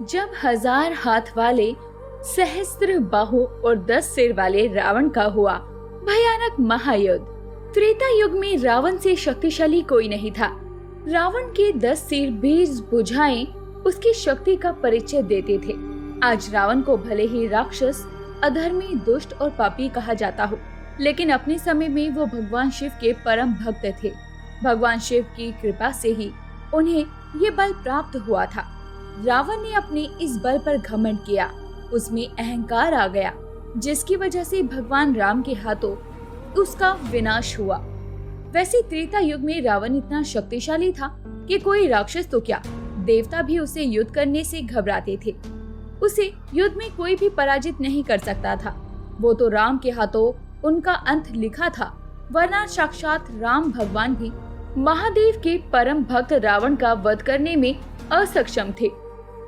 जब 1000 हाथ वाले, सहस्त्र बाहु और 10 सिर वाले रावण का हुआ भयानक महायुद्ध। त्रेता युग में रावण से शक्तिशाली कोई नहीं था। रावण के 10 सिर बीज बुझाएं उसकी शक्ति का परिचय देते थे। आज रावण को भले ही राक्षस, अधर्मी, दुष्ट और पापी कहा जाता हो, लेकिन अपने समय में वो भगवान शिव के परम भक्त थे। भगवान शिव की कृपा से ही उन्हें ये बल प्राप्त हुआ था। रावण ने अपने इस बल पर घमंड किया, उसमें अहंकार आ गया, जिसकी वजह से भगवान राम के हाथों उसका विनाश हुआ। वैसे त्रेता युग में रावण इतना शक्तिशाली था कि कोई राक्षस तो क्या, देवता भी उसे युद्ध करने से घबराते थे। उसे युद्ध में कोई भी पराजित नहीं कर सकता था। वो तो राम के हाथों उनका अंत लिखा था, वरना साक्षात राम भगवान भी महादेव के परम भक्त रावण का वध करने में असक्षम थे।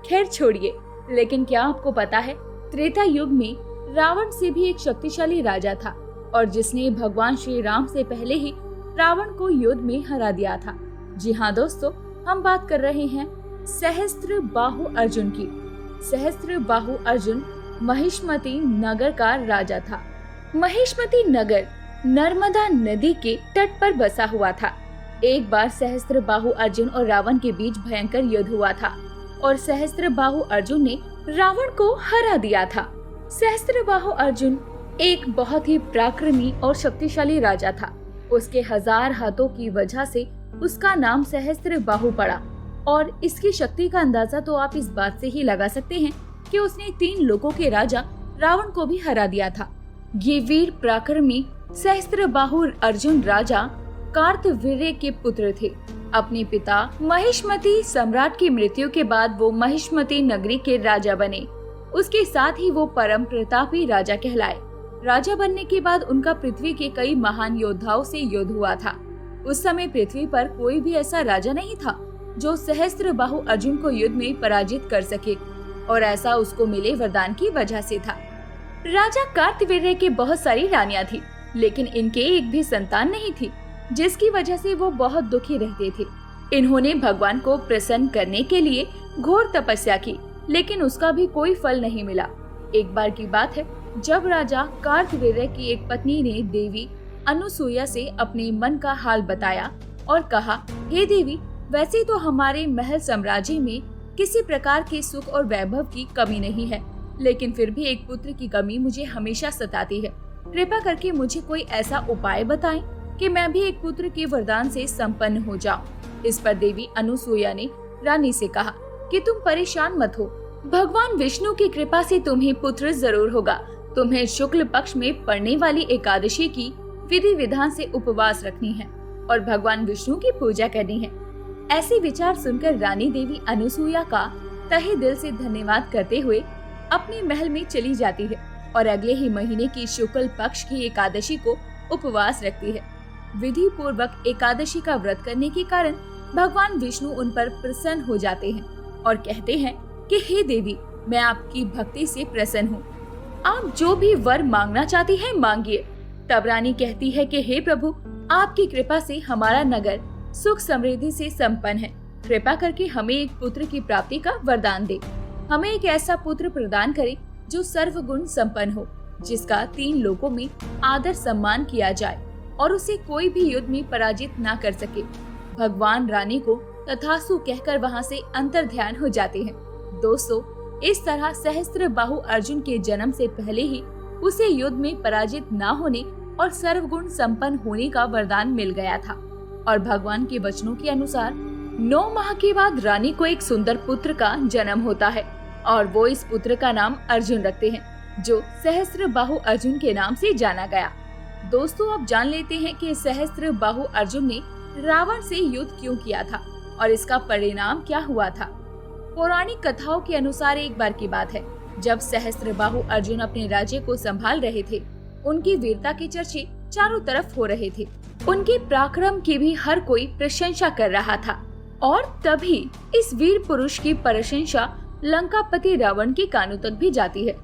खैर छोड़िए, लेकिन क्या आपको पता है, त्रेता युग में रावण से भी एक शक्तिशाली राजा था, और जिसने भगवान श्री राम से पहले ही रावण को युद्ध में हरा दिया था। जी हाँ दोस्तों, हम बात कर रहे हैं सहस्त्र बाहु अर्जुन की। सहस्त्र बाहु अर्जुन महिष्मती नगर का राजा था। महिष्मती नगर नर्मदा नदी के तट पर बसा हुआ था। एक बार सहस्त्र बाहु अर्जुन और रावण के बीच भयंकर युद्ध हुआ था, और सहस्त्र बाहु अर्जुन ने रावण को हरा दिया था। सहस्त्र बाहु अर्जुन एक बहुत ही पराक्रमी और शक्तिशाली राजा था। उसके 1000 हाथों की वजह से उसका नाम सहस्त्र बाहु पड़ा, और इसकी शक्ति का अंदाजा तो आप इस बात से ही लगा सकते हैं कि उसने 3 लोगों के राजा रावण को भी हरा दिया था। ये वीर पराक्रमी सहस्त्र बाहु अर्जुन राजा कार्तवीर्य के पुत्र थे। अपने पिता महिष्मती सम्राट की मृत्यु के बाद वो महिष्मती नगरी के राजा बने। उसके साथ ही वो परम प्रतापी राजा कहलाए। राजा बनने के बाद उनका पृथ्वी के कई महान योद्धाओं से युद्ध हुआ था। उस समय पृथ्वी पर कोई भी ऐसा राजा नहीं था जो सहस्त्र बाहु अर्जुन को युद्ध में पराजित कर सके, और ऐसा उसको मिले वरदान की वजह से था। राजा कार्तवीर्य के बहुत सारी रानियां थी, लेकिन इनके एक भी संतान नहीं थी, जिसकी वजह से वो बहुत दुखी रहते थे। इन्होंने भगवान को प्रसन्न करने के लिए घोर तपस्या की, लेकिन उसका भी कोई फल नहीं मिला। एक बार की बात है, जब राजा कार्तवीर्य की एक पत्नी ने देवी अनुसूया से अपने मन का हाल बताया और कहा, हे देवी, वैसे तो हमारे महल साम्राज्य में किसी प्रकार के सुख और वैभव की कमी नहीं है, लेकिन फिर भी एक पुत्र की कमी मुझे हमेशा सताती है। कृपा करके मुझे कोई ऐसा उपाय बताएं कि मैं भी एक पुत्र के वरदान से संपन्न हो जाऊं। इस पर देवी अनुसूया ने रानी से कहा कि तुम परेशान मत हो, भगवान विष्णु की कृपा से तुम्हें पुत्र जरूर होगा। तुम्हें शुक्ल पक्ष में पड़ने वाली एकादशी की विधि विधान से उपवास रखनी है और भगवान विष्णु की पूजा करनी है। ऐसे विचार सुनकर रानी देवी अनुसूया का तहे दिल से धन्यवाद करते हुए अपने महल में चली जाती है और अगले ही महीने की शुक्ल पक्ष की एकादशी को उपवास रखती है। विधि पूर्वक एकादशी का व्रत करने के कारण भगवान विष्णु उन पर प्रसन्न हो जाते हैं और कहते हैं कि हे देवी, मैं आपकी भक्ति से प्रसन्न हूँ, आप जो भी वर मांगना चाहती हैं मांगिए। तब रानी कहती है कि हे प्रभु, आपकी कृपा से हमारा नगर सुख समृद्धि से संपन्न है। कृपा करके हमें एक पुत्र की प्राप्ति का वरदान दे। हमें एक ऐसा पुत्र प्रदान करे जो सर्वगुण संपन्न हो, जिसका 3 लोकों में आदर सम्मान किया जाए और उसे कोई भी युद्ध में पराजित ना कर सके। भगवान रानी को तथास्तु कहकर वहाँ से अंतर ध्यान हो जाते हैं। दोस्तों, इस तरह सहस्त्र बाहु अर्जुन के जन्म से पहले ही उसे युद्ध में पराजित ना होने और सर्वगुण संपन्न होने का वरदान मिल गया था। और भगवान के वचनों के अनुसार 9 माह के बाद रानी को एक सुंदर पुत्र का जन्म होता है, और वो इस पुत्र का नाम अर्जुन रखते हैं, जो सहस्त्र बाहु अर्जुन के नाम से जाना गया। दोस्तों, अब जान लेते हैं कि सहस्त्र बाहु अर्जुन ने रावण से युद्ध क्यों किया था और इसका परिणाम क्या हुआ था। पौराणिक कथाओं के अनुसार एक बार की बात है, जब सहस्त्र बाहु अर्जुन अपने राज्य को संभाल रहे थे। उनकी वीरता के चर्चे चारों तरफ हो रहे थे। उनके पराक्रम की भी हर कोई प्रशंसा कर रहा था, और तभी इस वीर पुरुष की प्रशंसा लंकापति रावण के कानों तक भी जाती है।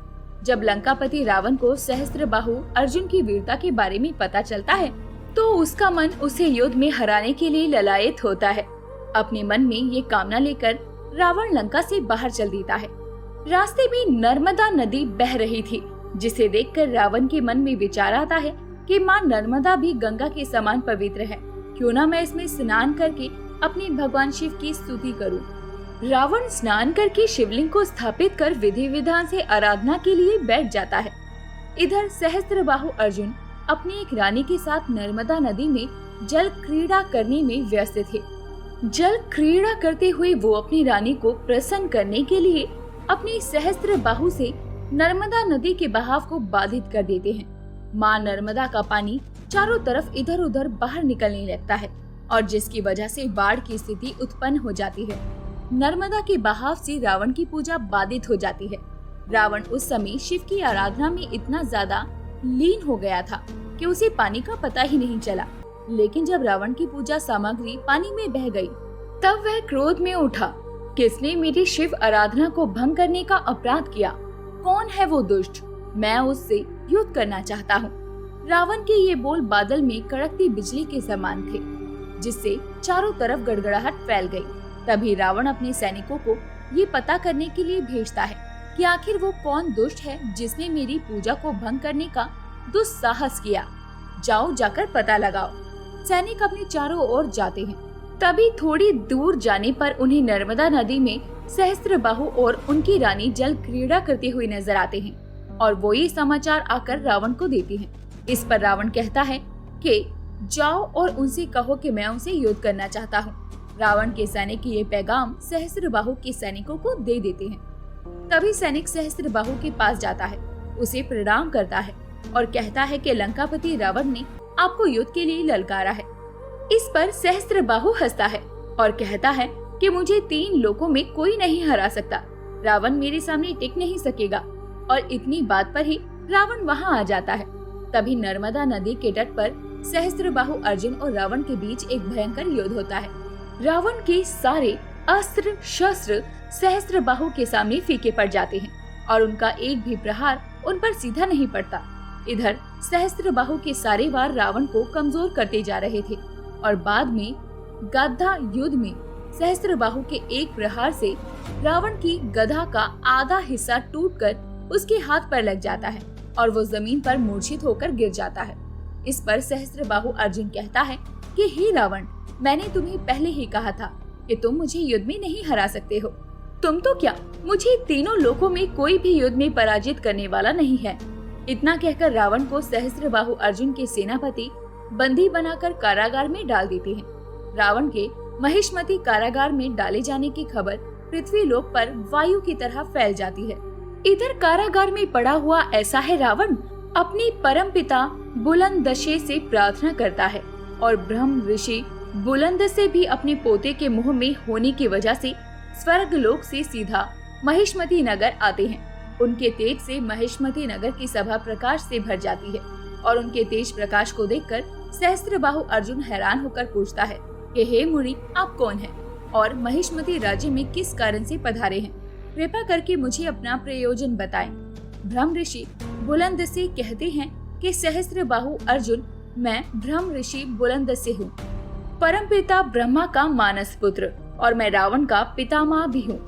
जब लंकापति रावण को सहस्त्र बाहु अर्जुन की वीरता के बारे में पता चलता है, तो उसका मन उसे युद्ध में हराने के लिए ललायत होता है। अपने मन में ये कामना लेकर रावण लंका से बाहर चल देता है रास्ते में नर्मदा नदी बह रही थी, जिसे देखकर रावण के मन में विचार आता है कि माँ नर्मदा भी गंगा के समान पवित्र है, क्यों ना मैं इसमें स्नान करके अपने भगवान शिव की स्तुति करूं। रावण स्नान करके शिवलिंग को स्थापित कर विधि विधान से आराधना के लिए बैठ जाता है। इधर सहस्त्रबाहु अर्जुन अपनी एक रानी के साथ नर्मदा नदी में जल क्रीड़ा करने में व्यस्त थे। जल क्रीड़ा करते हुए वो अपनी रानी को प्रसन्न करने के लिए अपनी सहस्त्रबाहु से नर्मदा नदी के बहाव को बाधित कर देते हैं। माँ नर्मदा का पानी चारों तरफ इधर उधर बाहर निकलने लगता है और जिसकी वजह से बाढ़ की स्थिति उत्पन्न हो जाती है। नर्मदा के बहाव से रावण की पूजा बाधित हो जाती है। रावण उस समय शिव की आराधना में इतना ज्यादा लीन हो गया था कि उसे पानी का पता ही नहीं चला। लेकिन जब रावण की पूजा सामग्री पानी में बह गई, तब वह क्रोध में उठा। किसने मेरी शिव आराधना को भंग करने का अपराध किया? कौन है वो दुष्ट? मैं उससे युद्ध करना चाहता हूँ। रावण के ये बोल बादल में कड़कती बिजली के समान थे, जिससे चारों तरफ गड़गड़ाहट फैल गई। तभी रावण अपने सैनिकों को ये पता करने के लिए भेजता है कि आखिर वो कौन दुष्ट है जिसने मेरी पूजा को भंग करने का दुस्साहस किया। जाओ, जाकर पता लगाओ। सैनिक अपने चारों ओर जाते हैं। तभी थोड़ी दूर जाने पर उन्हें नर्मदा नदी में सहस्त्रबाहु और उनकी रानी जल क्रीड़ा करते हुए नजर आते हैं और वो ये समाचार आकर रावण को देती हैं। इस पर रावण कहता है कि जाओ और उनसे कहो कि मैं उनसे युद्ध करना चाहता हूँ। रावण के सैनिक ये पैगाम सहस्त्रबाहु के सैनिकों को दे देते हैं। तभी सैनिक सहस्त्रबाहु के पास जाता है, उसे प्रणाम करता है और कहता है कि लंकापति रावण ने आपको युद्ध के लिए ललकारा है। इस पर सहस्त्रबाहु हंसता है और कहता है कि मुझे 3 लोकों में कोई नहीं हरा सकता। रावण मेरे सामने टिक नहीं सकेगा। और इतनी बात पर ही रावण वहाँ आ जाता है। तभी नर्मदा नदी के तट पर सहस्त्रबाहु अर्जुन और रावण के बीच एक भयंकर युद्ध होता है। रावण के सारे अस्त्र शस्त्र सहस्त्रबाहु के सामने फीके पड़ जाते हैं और उनका एक भी प्रहार उन पर सीधा नहीं पड़ता। इधर सहस्त्रबाहु के सारे वार रावण को कमजोर करते जा रहे थे और बाद में गदा युद्ध में सहस्त्रबाहु के एक प्रहार से रावण की गदा का आधा हिस्सा टूटकर उसके हाथ पर लग जाता है और वो जमीन पर मूर्छित होकर गिर जाता है। इस पर सहस्त्रबाहु अर्जुन कहता है कि हे रावण, मैंने तुम्हें पहले ही कहा था कि तुम मुझे युद्ध में नहीं हरा सकते हो। तुम तो क्या, मुझे तीनों लोकों में कोई भी युद्ध में पराजित करने वाला नहीं है। इतना कहकर रावण को सहस्त्रबाहु अर्जुन के सेनापति बंदी बनाकर कारागार में डाल देते हैं। रावण के महिष्मती कारागार में डाले जाने की खबर पृथ्वी लोक पर वायु की तरह फैल जाती है। इधर कारागार में पड़ा हुआ ऐसा है रावण अपनी परमपिता बुलंदशे से प्रार्थना करता है और ब्रह्म ऋषि बुलंद से भी अपने पोते के मुंह में होने की वजह से स्वर्ग लोक से सीधा महिष्मती नगर आते हैं। उनके तेज से महिष्मती नगर की सभा प्रकाश से भर जाती है और उनके तेज प्रकाश को देखकर सहस्त्रबाहु अर्जुन हैरान होकर पूछता है कि हे मुनि, आप कौन हैं और महिष्मती राज्य में किस कारण से पधारे हैं? कृपा करके मुझे अपना प्रयोजन बताएं। ब्रह्म ऋषि बुलंद से कहते हैं कि सहस्त्रबाहु अर्जुन, मैं ब्रह्म ऋषि बुलंद से हूँ, परमपिता ब्रह्मा का मानस पुत्र और मैं रावण का पितामह भी हूँ।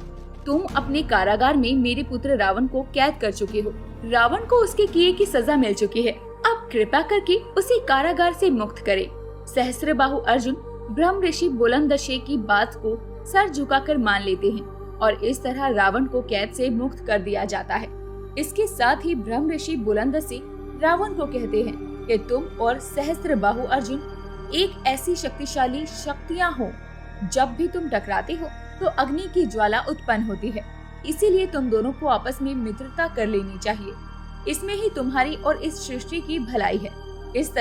तुम अपने कारागार में मेरे पुत्र रावण को कैद कर चुके हो। रावण को उसके किए की सजा मिल चुकी है। अब कृपा करके उसे कारागार से मुक्त करे। सहस्त्रबाहु अर्जुन ब्रह्म ऋषि बुलंदशे की बात को सर झुकाकर मान लेते हैं और इस तरह रावण को कैद से मुक्त कर दिया जाता है। इसके साथ ही ब्रह्म ऋषि बुलंदशे रावण को कहते हैं कि तुम और सहस्त्रबाहु अर्जुन एक ऐसी शक्तिशाली शक्तियाँ हो, जब भी तुम टकराते हो तो अग्नि की ज्वाला उत्पन्न होती है। इसीलिए तुम दोनों को आपस में मित्रता कर लेनी चाहिए। इसमें ही तुम्हारी और इस सृष्टि की भलाई है। इस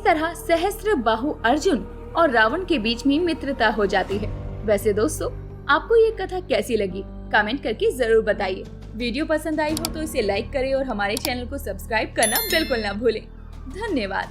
तरह सहस्त्रबाहु अर्जुन और रावण के बीच में मित्रता हो जाती है। वैसे दोस्तों, आपको ये कथा कैसी लगी? कमेंट करके जरूर बताइए। वीडियो पसंद आई हो तो इसे लाइक करें और हमारे चैनल को सब्सक्राइब करना बिल्कुल ना भूलें। धन्यवाद।